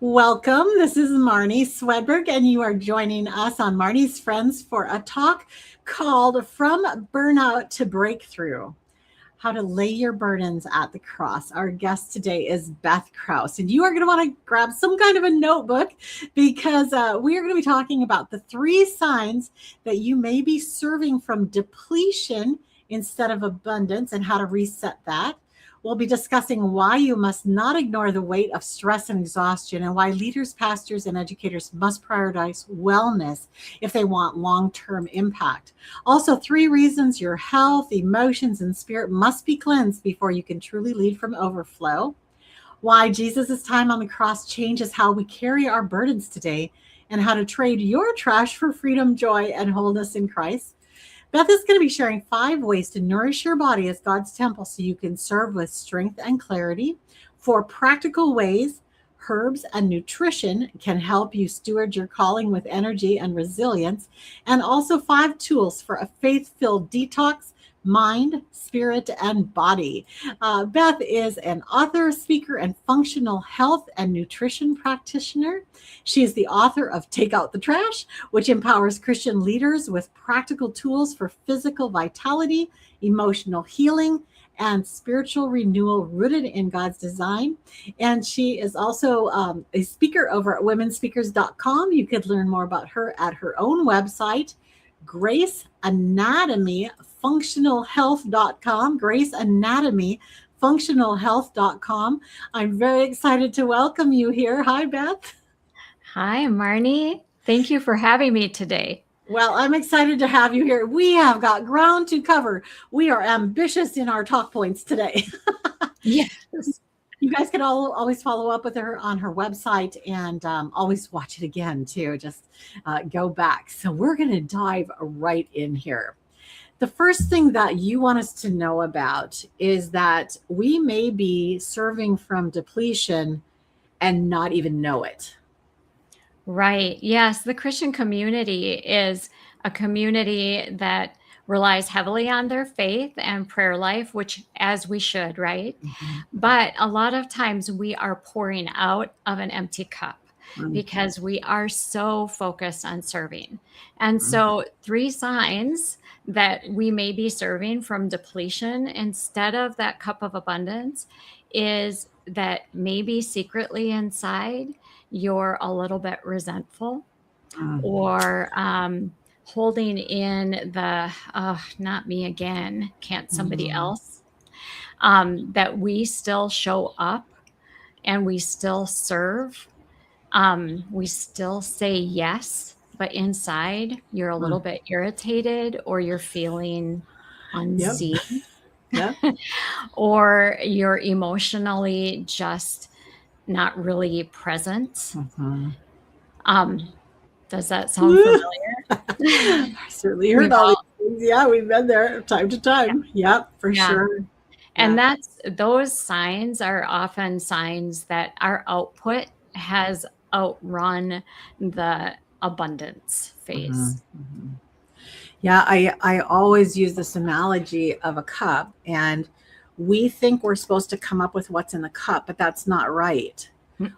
Welcome. This is Marnie Swedberg, and you are joining us on Marnie's Friends for a talk called From Burnout to Breakthrough: How to Lay Your Burdens at the Cross. Our guest today is Beth Krause, and you are going to want to grab some kind of a notebook because we are going to be talking about the 3 signs that you may be serving from depletion instead of abundance and how to reset that. We'll be discussing why you must not ignore the weight of stress and exhaustion, and why leaders, pastors, and educators must prioritize wellness if they want long-term impact. Also, 3 reasons your health, emotions, and spirit must be cleansed before you can truly lead from overflow. Why Jesus' time on the cross changes how we carry our burdens today, and how to trade your trash for freedom, joy, and wholeness in Christ. Beth is going to be sharing 5 ways to nourish your body as God's temple so you can serve with strength and clarity. 4 practical ways herbs and nutrition can help you steward your calling with energy and resilience. And also 5 tools for a faith-filled detox, mind, spirit, and body. Beth is an author, speaker, and functional health and nutrition practitioner. She is the author of Take Out the Trash, which empowers Christian leaders with practical tools for physical vitality, emotional healing, and spiritual renewal rooted in God's design. And she is also a speaker over at womenspeakers.com. You could learn more about her at her own website, Grace Anatomy Functionalhealth.com, Grace Anatomy Functionalhealth.com. I'm very excited to welcome you here. Hi, Beth. Hi, Marnie. Thank you for having me today. Well, I'm excited to have you here. We have got ground to cover. We are ambitious in our talk points today. Yes. You guys can always follow up with her on her website, and always watch it again too. Just go back. So we're going to dive right in here. The first thing that you want us to know about is that we may be serving from depletion and not even know it. Right. Yes. The Christian community is a community that relies heavily on their faith and prayer life, which as we should, right? Mm-hmm. But a lot of times we are pouring out of an empty cup because we are so focused on serving. And so 3 signs that we may be serving from depletion instead of that cup of abundance is that maybe secretly inside you're a little bit resentful or holding in the, oh, not me again, can't somebody else? That we still show up and we still serve. We still say yes, but inside you're a little bit irritated, or you're feeling unseen. Yep. Or you're emotionally just not really present. Does that sound familiar? I certainly heard all these things. Yeah, we've been there time to time. Yep, for sure. And those signs are often signs that our output has outrun the abundance phase. Yeah, I always use this analogy of a cup, and we think we're supposed to come up with what's in the cup, but that's not right.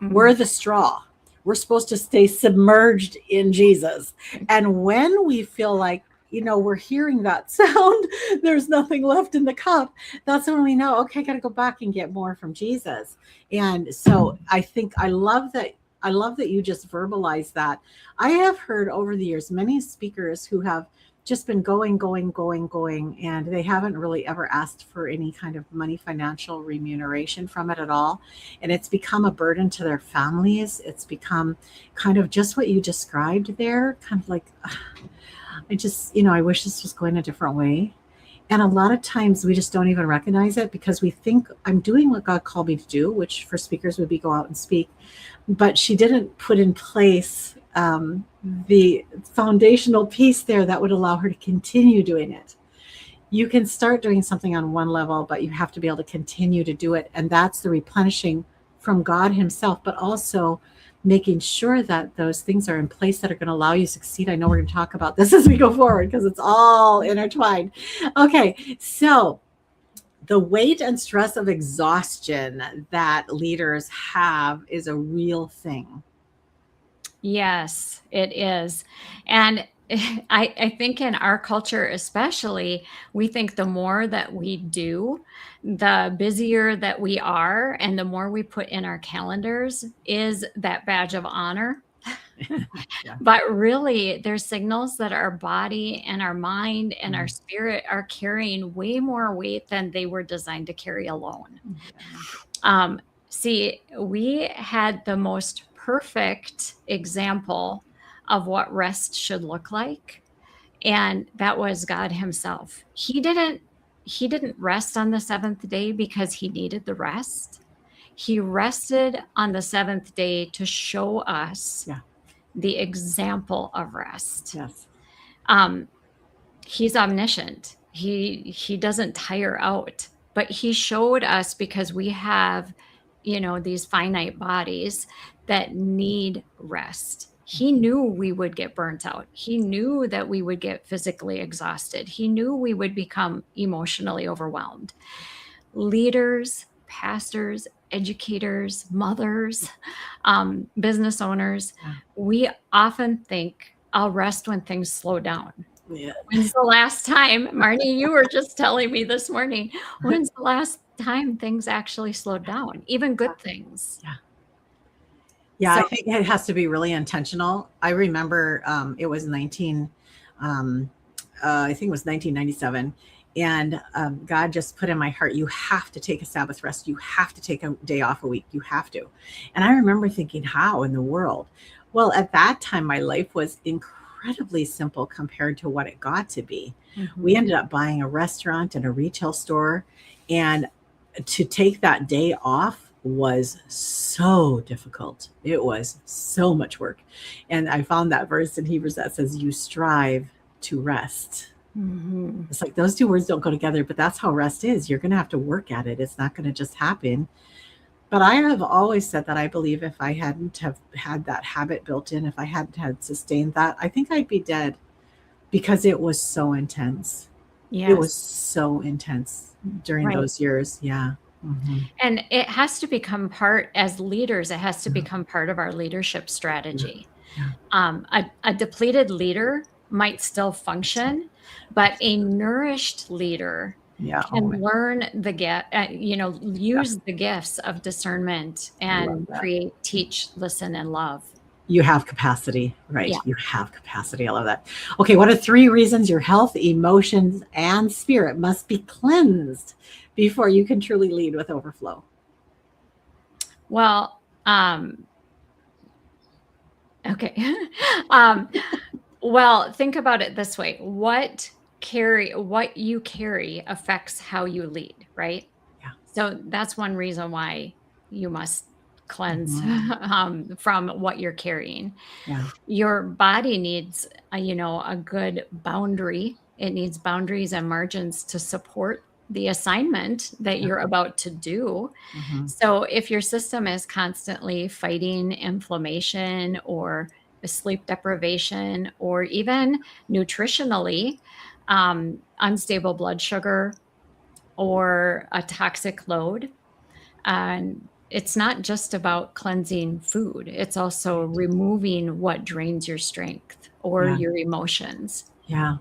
We're the straw. We're supposed to stay submerged in Jesus. And when we feel like, we're hearing that sound, there's nothing left in the cup, that's when we know, okay, I got to go back and get more from Jesus. And so I love that you just verbalized that. I have heard over the years many speakers who have just been going, and they haven't really ever asked for any kind of money, financial remuneration from it at all. And it's become a burden to their families. It's become kind of just what you described there, kind of like, I wish this was going a different way. And a lot of times we just don't even recognize it because we think I'm doing what God called me to do, which for speakers would be go out and speak. But she didn't put in place the foundational piece there that would allow her to continue doing it. You can start doing something on one level, but you have to be able to continue to do it. And that's the replenishing from God himself, but also making sure that those things are in place that are going to allow you to succeed. I know we're going to talk about this as we go forward because it's all intertwined. Okay, so The weight and stress of exhaustion that leaders have is a real thing. Yes, it is. And I think in our culture, especially, we think the more that we do, the busier that we are, and the more we put in our calendars is that badge of honor. Yeah. But really, there's signals that our body and our mind and our Mm. spirit are carrying way more weight than they were designed to carry alone. Yeah. See, we had the most perfect example of what rest should look like, and that was God himself. He didn't rest on the seventh day because he needed the rest. He rested on the seventh day to show us Yeah. the example of rest. Yes. Um, he's omniscient. He doesn't tire out, but he showed us because we have, these finite bodies that need rest. He knew we would get burnt out. He knew that we would get physically exhausted. He knew we would become emotionally overwhelmed. Leaders, pastors, educators, mothers, business owners, Yeah. we often think, I'll rest when things slow down. Yeah. When's the last time, Marnie, you were just telling me this morning, when's the last time things actually slowed down, even good things? Yeah, So, I think it has to be really intentional. I remember it was I think it was 1997. And God just put in my heart, you have to take a Sabbath rest. You have to take a day off a week. You have to. And I remember thinking, how in the world? Well, at that time, my life was incredibly simple compared to what it got to be. We ended up buying a restaurant and a retail store. And to take that day off was so difficult. It was so much work. And I found that verse in Hebrews that says, you strive to rest. Mhm. It's like those two words don't go together, but that's how rest is. You're going to have to work at it. It's not going to just happen. But I have always said that I believe if I hadn't have had that habit built in, if I hadn't had sustained that, I think I'd be dead because it was so intense. It was Yes, so intense during right. those years. Yeah. Mhm. And it has to become part, as leaders, it has to Yeah. become part of our leadership strategy. Yeah. A depleted leader might still function, but a nourished leader Yeah. can Oh, learn the gift, use the gifts of discernment I love and that. create, teach, listen, and love. You have capacity, right? Yeah. You have capacity. I love that. Okay, what are 3 reasons your health, emotions, and spirit must be cleansed before you can truly lead with overflow? Well, okay. um, well, think about it this way. What you carry affects how you lead, right? Yeah. So that's one reason why you must cleanse Mhm. from what you're carrying. Yeah. Your body needs, a good boundary. It needs boundaries and margins to support the assignment that Yeah. you're about to do. Mhm. So if your system is constantly fighting inflammation or sleep deprivation or even nutritionally, unstable blood sugar or a toxic load, and it's not just about cleansing food, it's also removing what drains your strength or Yeah. your emotions. Yeah.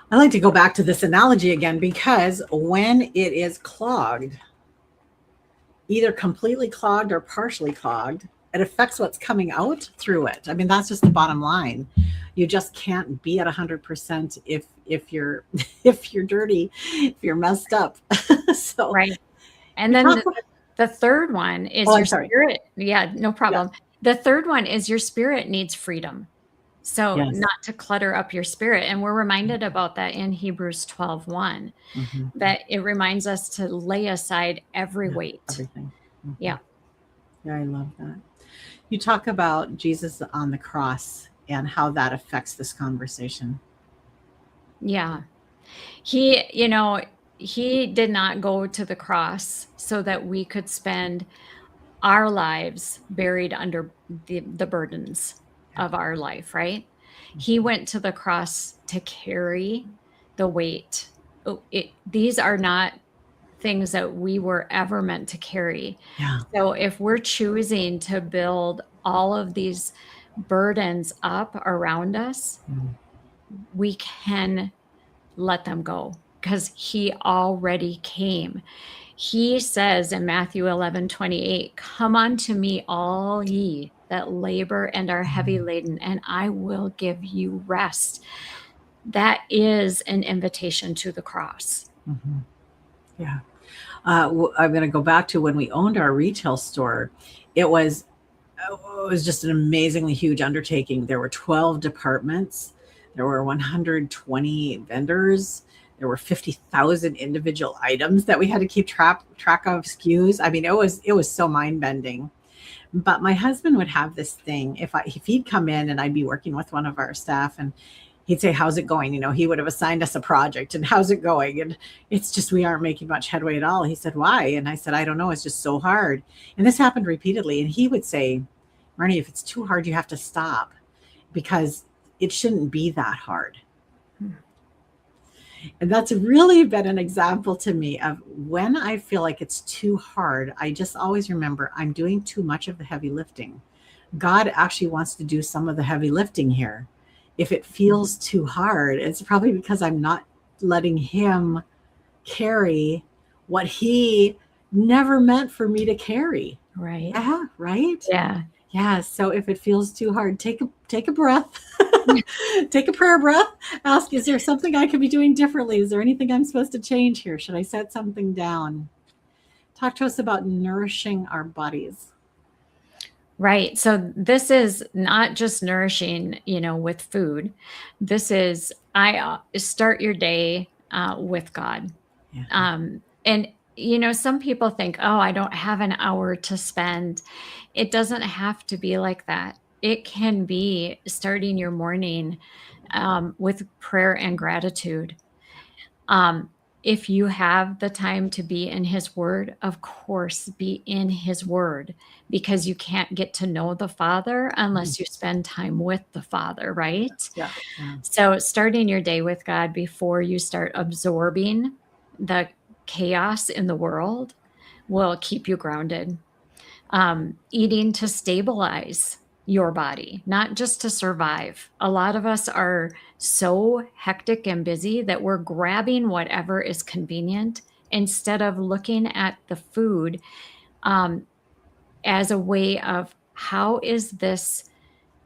I like to go back to this analogy again because when it is clogged, either completely clogged or partially clogged, it affects what's coming out through it. I mean, that's just the bottom line. You just can't be at 100% if you're if you're dirty, if you're messed up. So Right. And we then talk the third one is oh, your I'm sorry. spirit. Yeah, no Yeah. problem. The third one is your spirit needs freedom. So Yes. not to clutter up your spirit. And we're reminded about that in Hebrews 12:1, Mhm. that it reminds us to lay aside every Yeah. weight. Everything. Yeah. Mhm. Yeah, I love that. You talk about Jesus on the cross and how that affects this conversation. Yeah. He, he did not go to the cross so that we could spend our lives buried under the burdens Yeah. of our life, right? He went to the cross to carry the weight. These are not things that we were ever meant to carry. Yeah. So if we're choosing to build all of these burdens up around us, we can let them go because he already came. He says in Matthew 11:28, "Come unto me, all ye that labor and are heavy laden, and I will give you rest." That is an invitation to the cross. Mm-hmm. Yeah. I'm going to go back to when we owned our retail store. It was just an amazingly huge undertaking. There were 12 departments. There were 120 vendors. There were 50,000 individual items that we had to keep track of, SKUs. I mean, it was so mind bending. But my husband would have this thing. If he'd come in and I'd be working with one of our staff, and he'd say, "How's it going?" He would have assigned us a project, and "How's it going?" And it's just, we aren't making much headway at all. He said, "Why?" And I said, "I don't know. It's just so hard." And this happened repeatedly. And he would say, "Marnie, if it's too hard, you have to stop, because it shouldn't be that hard." And that's really been an example to me of when I feel like it's too hard. I just always remember I'm doing too much of the heavy lifting. God actually wants to do some of the heavy lifting here. If it feels too hard, it's probably because I'm not letting him carry what he never meant for me to carry. Right. Yeah. Right. Yeah. Yeah. So if it feels too hard, take a breath, take a prayer breath, ask, is there something I could be doing differently? Is there anything I'm supposed to change here? Should I set something down? Talk to us about nourishing our bodies. Right. So this is not just nourishing, with food. This is, I start your day with God. Yeah. And, some people think, oh, I don't have an hour to spend. It doesn't have to be like that. It can be starting your morning with prayer and gratitude. If you have the time to be in his word, of course, be in his word, because you can't get to know the Father unless you spend time with the Father, right? Yeah. So starting your day with God before you start absorbing the chaos in the world will keep you grounded. Eating to stabilize your body, not just to survive. A lot of us are so hectic and busy that we're grabbing whatever is convenient instead of looking at the food as a way of, how is this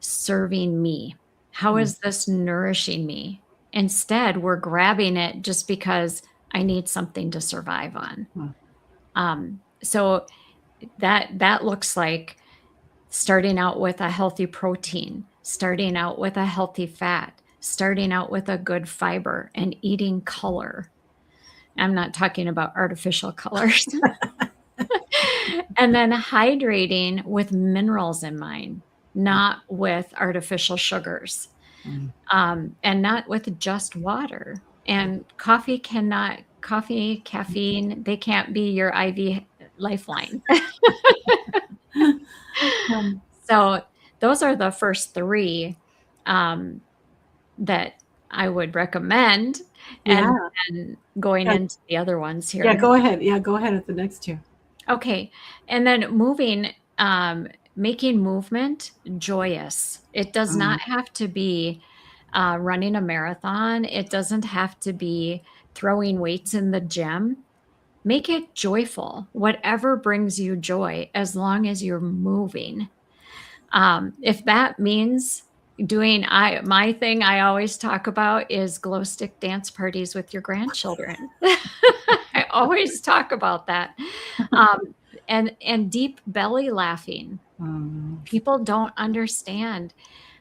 serving me? How is this nourishing me? Instead, we're grabbing it just because I need something to survive on. So that looks like starting out with a healthy protein, starting out with a healthy fat, starting out with a good fiber, and eating color. I'm not talking about artificial colors. And then hydrating with minerals in mind, not with artificial sugars, and not with just water. And caffeine, they can't be your IV lifeline. So those are the first three that I would recommend. And going into the other ones here. Yeah, go ahead. Yeah, go ahead at the next two. Okay. And then moving, making movement joyous. It does not have to be running a marathon. It doesn't have to be throwing weights in the gym. Make it joyful, whatever brings you joy, as long as you're moving. If that means doing, my thing I always talk about is glow stick dance parties with your grandchildren. I always talk about that. And deep belly laughing. People don't understand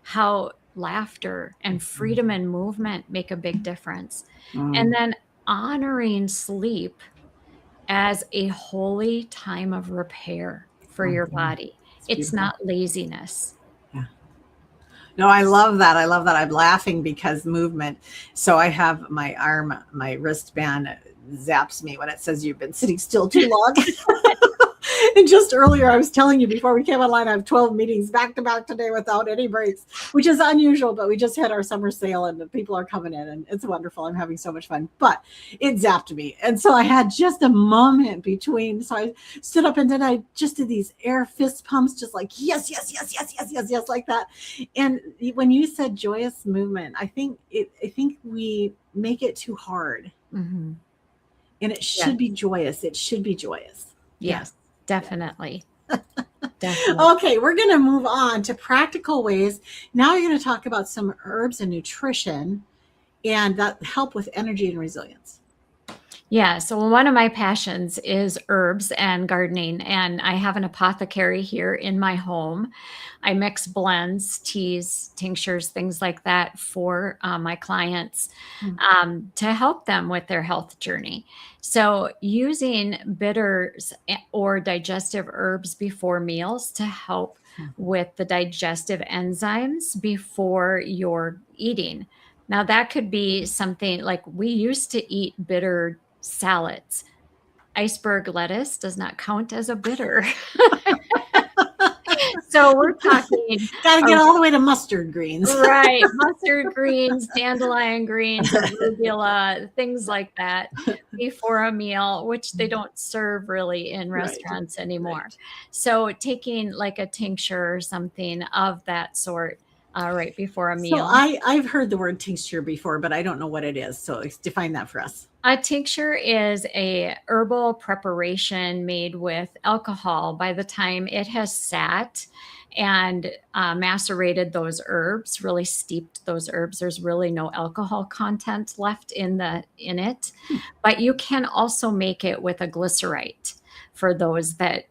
how laughter and freedom and movement make a big difference. And then honoring sleep as a holy time of repair for your body. It's not laziness. Yeah. No, I love that. I'm laughing because movement. So I have my wristband zaps me when it says you've been sitting still too long. And just earlier, I was telling you before we came online, I have 12 meetings back to back today without any breaks, which is unusual, but we just had our summer sale and the people are coming in and it's wonderful. I'm having so much fun, but it zapped me. And so I had just a moment between. So I stood up and then I just did these air fist pumps, just like, yes, yes, yes, yes, yes, yes, yes, like that. And when you said joyous movement, I think we make it too hard. Mm-hmm. And it should be joyous. It should be joyous. Yes, definitely. Definitely. Okay, we're going to move on to practical ways. Now you're going to talk about some herbs and nutrition and that help with energy and resilience. Yeah, so one of my passions is herbs and gardening, and I have an apothecary here in my home. I mix blends, teas, tinctures, things like that for my clients to help them with their health journey. So using bitters or digestive herbs before meals to help with the digestive enzymes before you're eating. Now that could be something like we used to eat bitter salads. Iceberg lettuce does not count as a bitter. So we're talking. Got to get all the way to mustard greens. Right. Mustard greens, dandelion greens, arugula, things like that before a meal, which they don't serve really in restaurants anymore. Right. So taking like a tincture or something of that sort right before a meal. So I've heard the word tincture before, but I don't know what it is. So define that for us. A tincture is a herbal preparation made with alcohol. By the time it has sat and macerated those herbs, really steeped those herbs, there's really no alcohol content left in it. But you can also make it with a glycerite for those that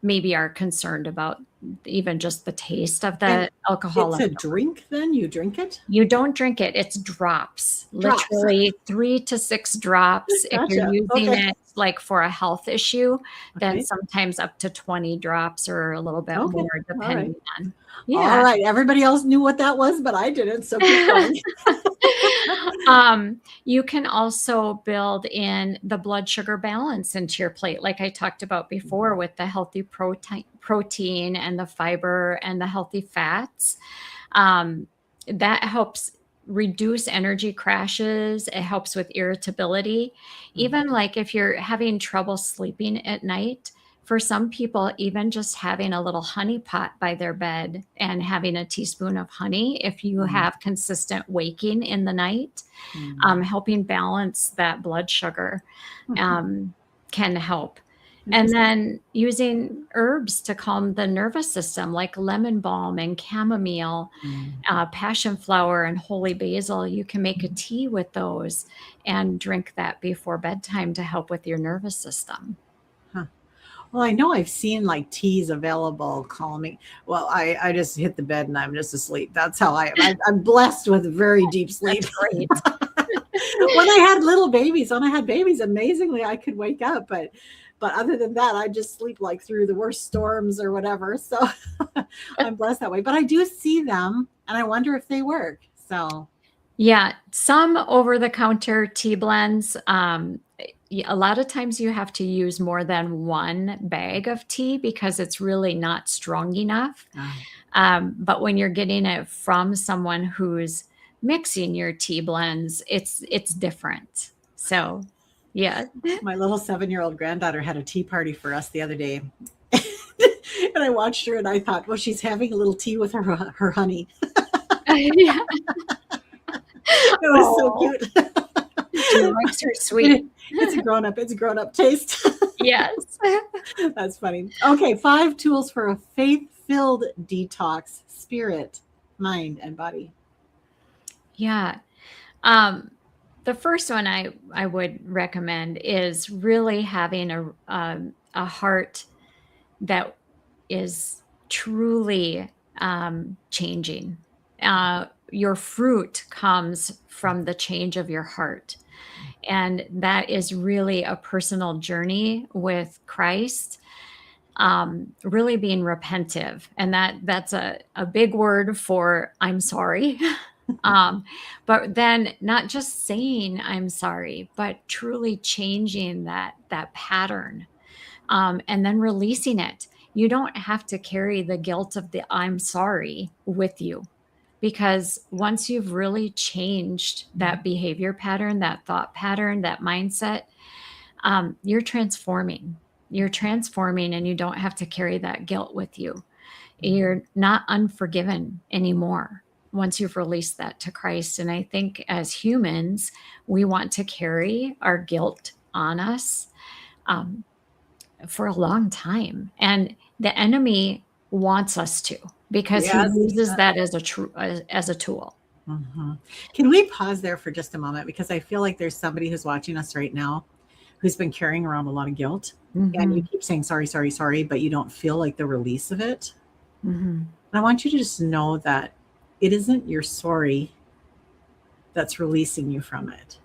maybe are concerned about even just the taste of the alcohol. It's a drink then? You drink it? You don't drink it. It's drops. Literally 3 to 6 drops. Gotcha. If you're using it like for a health issue, then sometimes up to 20 drops or a little bit more depending on. Yeah. All right. Everybody else knew what that was, but I didn't. So keep going. You can also build in the blood sugar balance into your plate, like I talked about before with the healthy protein and the fiber and the healthy fats. That helps reduce energy crashes. It helps with irritability. Even like if you're having trouble sleeping at night, for some people, even just having a little honey pot by their bed and having a teaspoon of honey, if you have consistent waking in the night, helping balance that blood sugar can help. And then using herbs to calm the nervous system, like lemon balm and chamomile, passion flower and holy basil. You can make a tea with those and drink that before bedtime to help with your nervous system. Well, I know I've seen like teas available calming. Well, I just hit the bed and I'm just asleep. That's how I'm blessed with very deep sleep. That's great. When I had babies, amazingly, I could wake up. But other than that, I just sleep like through the worst storms or whatever. So I'm blessed that way. But I do see them and I wonder if they work. So yeah, some over-the-counter tea blends, a lot of times you have to use more than one bag of tea because it's really not strong enough. But when you're getting it from someone who's mixing your tea blends, it's different. So, yeah. My little 7-year-old granddaughter had a tea party for us the other day. And I watched her and I thought, well, she's having a little tea with her honey. Yeah. It was so cute. She likes her sweet. It's a grown-up taste. Yes. That's funny. Okay, 5 tools for a faith-filled detox, spirit, mind, and body. Yeah. The first one I would recommend is really having a heart that is truly changing. Your fruit comes from the change of your heart. And that is really a personal journey with Christ, really being repentive. And that's a big word for I'm sorry. But then not just saying I'm sorry, but truly changing that pattern and then releasing it. You don't have to carry the guilt of the I'm sorry with you, because once you've really changed that behavior pattern, that thought pattern, that mindset, you're transforming. You're transforming, and you don't have to carry that guilt with you. You're not unforgiven anymore once you've released that to Christ. And I think as humans, we want to carry our guilt on us for a long time. And the enemy wants us to, because he Yes. uses that as a tool. Can we pause there for just a moment? Because I feel like there's somebody who's watching us right now who's been carrying around a lot of guilt, and you keep saying sorry, sorry, sorry, but you don't feel like the release of it. I want you to just know that it isn't your sorry that's releasing you from it.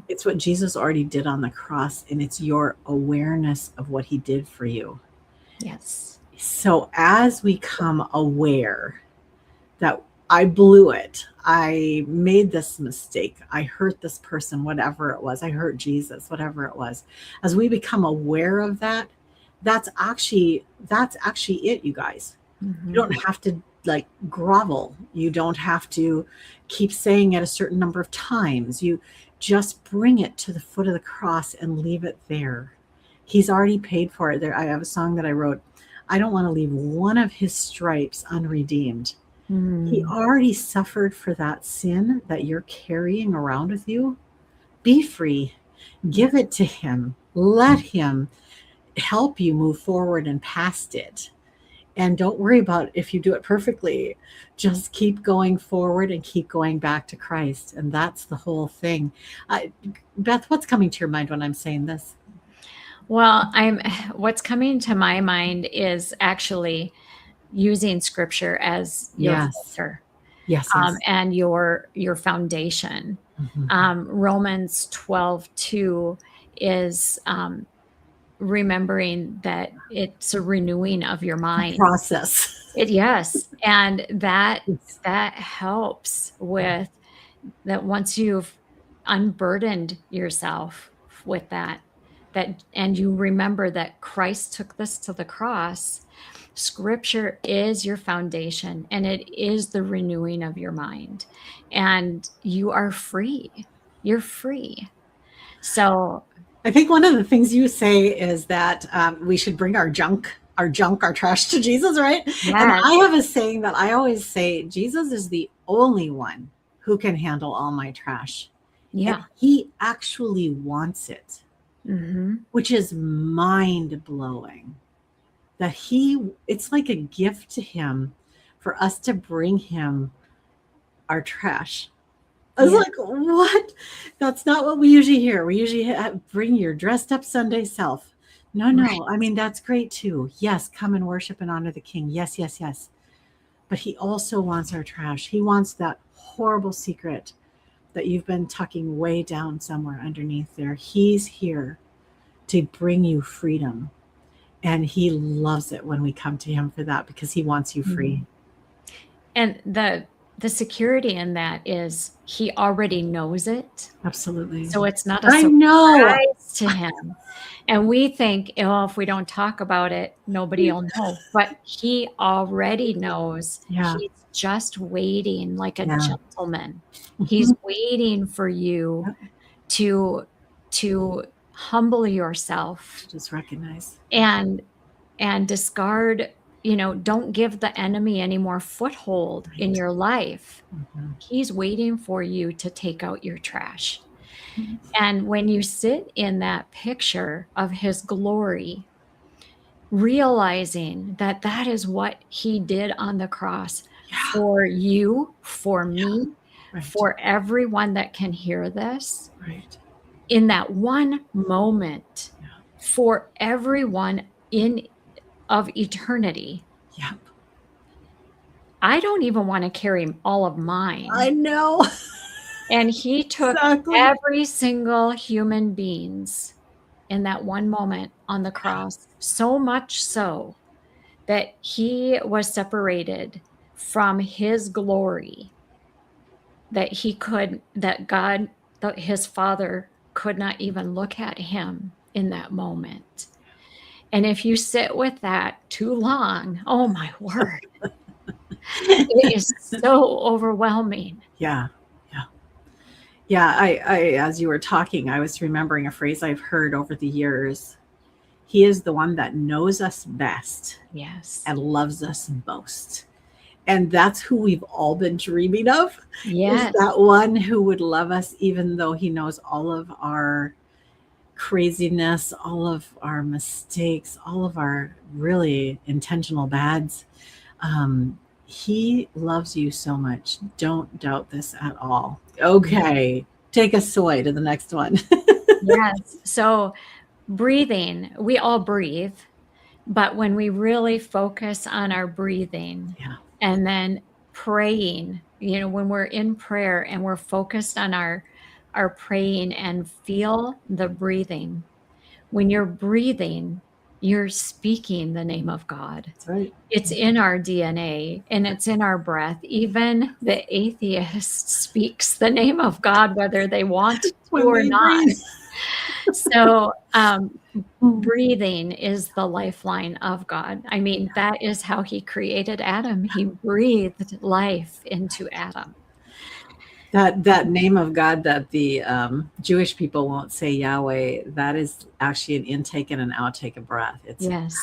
It's what Jesus already did on the cross, and it's your awareness of what he did for you. Yes. So as we come aware that I blew it, I made this mistake, I hurt this person, whatever it was, I hurt Jesus, whatever it was, as we become aware of that, that's actually it, you guys. You don't have to like grovel. You don't have to keep saying it a certain number of times. You just bring it to the foot of the cross and leave it there. He's already paid for it. There, I have a song that I wrote. I don't want to leave one of his stripes unredeemed. He already suffered for that sin that you're carrying around with you. Be free. Give it to him. Let him help you move forward and past it. And don't worry about if you do it perfectly. Just keep going forward and keep going back to Christ. And that's the whole thing. Beth, what's coming to your mind when I'm saying this? Well, what's coming to my mind is actually using scripture as your filter. Yes. And your foundation. Romans 12:2 is remembering that it's a renewing of your mind process. Yes. And that helps with that. Once you've unburdened yourself with that, and you remember that Christ took this to the cross, scripture is your foundation, and it is the renewing of your mind, and you are free. You're free. So I think one of the things you say is that we should bring our trash to Jesus, right? Yes. And I have a saying that I always say, Jesus is the only one who can handle all my trash. Yeah. And he actually wants it, which is mind-blowing. That it's like a gift to him for us to bring him our trash. I was like, what? That's not what we usually hear. We usually bring your dressed up Sunday self. No. Right. I mean, that's great too. Yes, come and worship and honor the King. Yes. But he also wants our trash. He wants that horrible secret that you've been tucking way down somewhere underneath there. He's here to bring you freedom. And he loves it when we come to him for that, because he wants you free. And the security in that is he already knows it. Absolutely. So it's not a surprise to him. And we think, if we don't talk about it, nobody will know. But he already knows. Yeah. He's just waiting like a gentleman. He's waiting for you to humble yourself. Just recognize. And discard, don't give the enemy any more foothold in your life. He's waiting for you to take out your trash. And when you sit in that picture of his glory, realizing that that is what he did on the cross for you, for me, for everyone that can hear this, in that one moment, for everyone of eternity. I don't even want to carry all of mine. I know. And he took every single human being's in that one moment on the cross, so much so that he was separated from his glory, that his Father could not even look at him in that moment. And if you sit with that too long, oh my word, it is so overwhelming. Yeah. Yeah, I as you were talking, I was remembering a phrase I've heard over the years. He is the one that knows us best Yes. and loves us most. And that's who we've all been dreaming of. Is Yes. that one who would love us even though he knows all of our craziness, all of our mistakes, all of our really intentional bads. He loves you so much. Don't doubt this at all. Okay, take us away to the next one. Yes. So breathing, we all breathe, but when we really focus on our breathing Yeah. and then praying, when we're in prayer and we're focused on our praying and feel the breathing, when you're breathing, you're speaking the name of God. That's right. It's in our DNA and it's in our breath. Even the atheist speaks the name of God, whether they want to or not. So breathing is the lifeline of God. I mean, that is how he created Adam. He breathed life into Adam. That name of God that the Jewish people won't say Yahweh, that is actually an intake and an outtake of breath. It's Yes.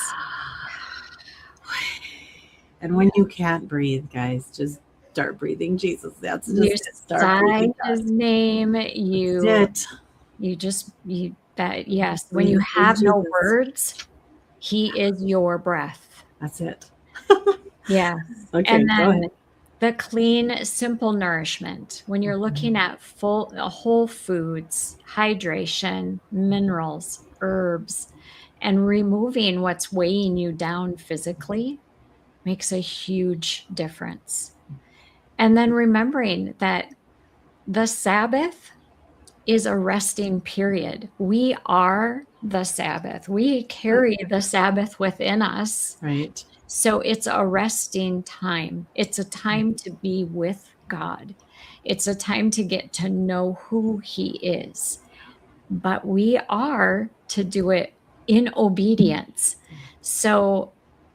And when you can't breathe, guys, just start breathing Jesus. That's just You it. Start sigh breathing his name. That's it. Yes, when you have no Jesus. words, he is your breath. That's it. Yeah. Okay, And go then ahead. the clean, simple nourishment. When you're looking at whole foods, hydration, minerals, herbs, and removing what's weighing you down physically makes a huge difference. And then remembering that the Sabbath is a resting period. We are the Sabbath. We carry the Sabbath within us. Right. So it's a resting time. It's a time to be with God. It's a time to get to know who he is. But we are to do it in obedience. So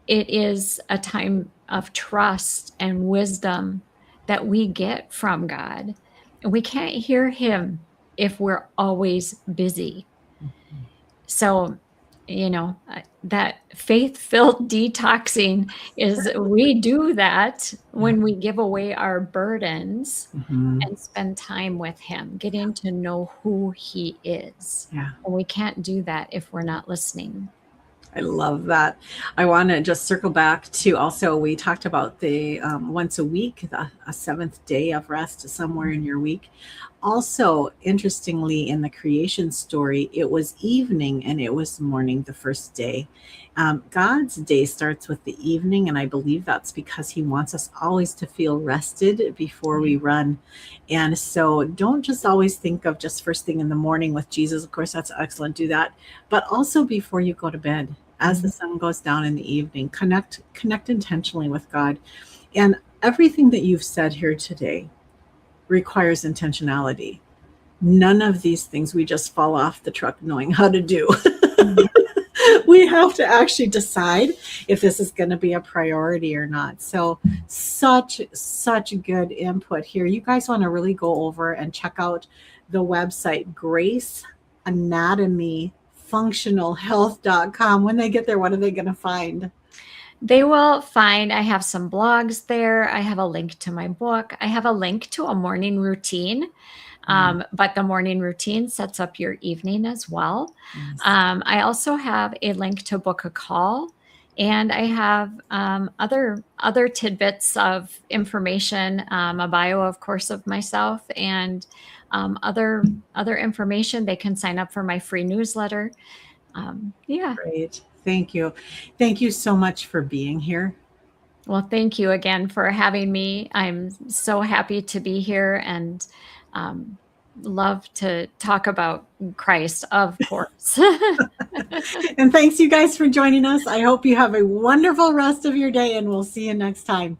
it is a time of trust and wisdom that we get from God. And we can't hear him if we're always busy. So, that faith-filled detoxing is we do that when we give away our burdens and spend time with him, getting to know who he is. Yeah. And we can't do that if we're not listening. I love that. I want to just circle back to also, we talked about the once a week, a seventh day of rest somewhere in your week. Also, interestingly, in the creation story, it was evening and it was morning the first day. God's day starts with the evening, and I believe that's because he wants us always to feel rested before we run. And so don't just always think of just first thing in the morning with Jesus. Of course, that's excellent. Do that. But also before you go to bed, as the sun goes down in the evening, connect intentionally with God. And everything that you've said here today requires intentionality. None of these things we just fall off the truck knowing how to do. We have to actually decide if this is going to be a priority or not. So such good input here. You guys want to really go over and check out the website graceanatomyfunctionalhealth.com. When they get there, what are they going to find? They will find, I have some blogs there. I have a link to my book. I have a link to a morning routine. But the morning routine sets up your evening as well. Yes. I also have a link to book a call, and I have other tidbits of information, a bio, of course, of myself, and other information. They can sign up for my free newsletter. Great. Thank you. Thank you so much for being here. Well, thank you again for having me. I'm so happy to be here and love to talk about Christ, of course. And thanks you guys for joining us. I hope you have a wonderful rest of your day, and we'll see you next time.